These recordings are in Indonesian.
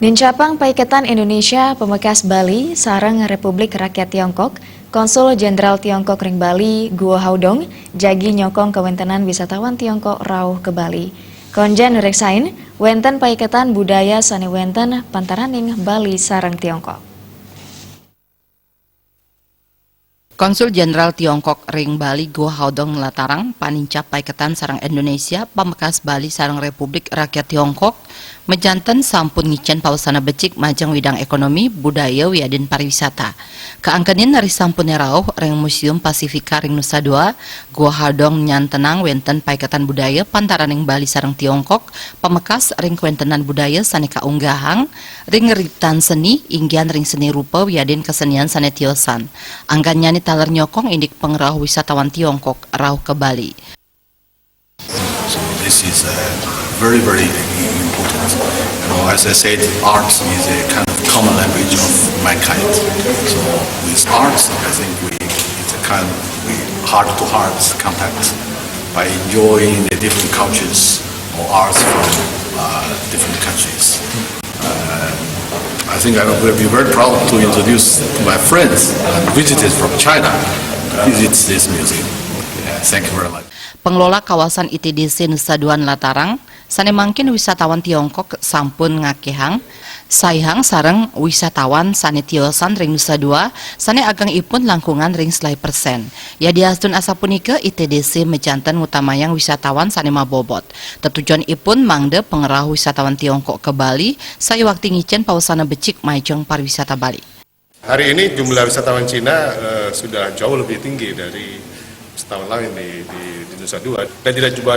Nincapang Paiketan Indonesia Pamekasan Bali sareng Republik Rakyat Tiongkok, Konsul Jenderal Tiongkok ring Bali Guo Haodong jagi nyokong kewentenan wisatawan Tiongkok rauh ke Bali. Konjen reksain wenten paiketan budaya sane wenten pantaraning Bali sareng Tiongkok. Konsul Jenderal Tiongkok ring Bali Guo Haodong latarang panincap paiketan sareng Indonesia Pamekasan Bali sareng Republik Rakyat Tiongkok mejanten sampun ngicen pausana becik majang widang ekonomi budaya wiadin pariwisata. Keangkenin dari sampun rauh ring Museum Pasifika ring Nusa Dua, Guo Haodong nyantenang wenten paiketan budaya pantaraning Bali sareng Tiongkok Pamekas ring kuentenan budaya sane kaunggahang ring ngeritan seni inggian ring seni rupa wiadin kesenian sane tiosan. Anggannya ni taler nyokong indik pengrauh wisatawan Tiongkok rauh ke Bali. So this is very important. As I said, arts is a kind of common language of mankind. So with arts, I think it's a kind of heart-to-heart contact by enjoying the different cultures or arts from different countries. I think I will be very proud to introduce to my friends and visitors from China visit this museum. Thank you very much. Pengelola kawasan ITDC Nusa Dua latarang sane mangkin wisatawan Tiongkok sampun ngakehang saihang sareng wisatawan sane tiosan ring Nusa Dua sane agang ipun langkungan ring selai persen. Ya diastun asapunika ITDC mejanten ngutamayang wisatawan sane mabobot. Tetujuan ipun mangde pengerah wisatawan Tiongkok ke Bali saya waktu ngicen pausana becik majeng pariwisata Bali. Hari ini jumlah wisatawan Cina sudah jauh lebih tinggi dari wisatawan lain di Nusa Dua, dan tidak cuma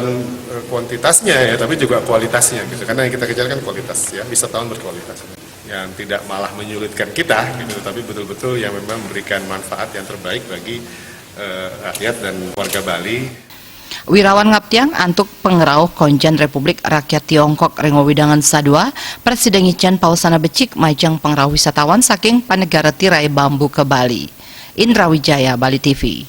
kuantitasnya ya, tapi juga kualitasnya gitu. Karena yang kita kejar kan kualitas ya, wisatawan berkualitas yang tidak malah menyulitkan kita gitu, tapi betul-betul yang memang memberikan manfaat yang terbaik bagi rakyat dan warga Bali. Wirawan ngaptiang antuk pengerauh Konjen Republik Rakyat Tiongkok Rengo Widangan Sadua, Presiden ngicen pausana becik majang pengerauh wisatawan saking panegara tirai bambu ke Bali. Indra Wijaya, Bali TV.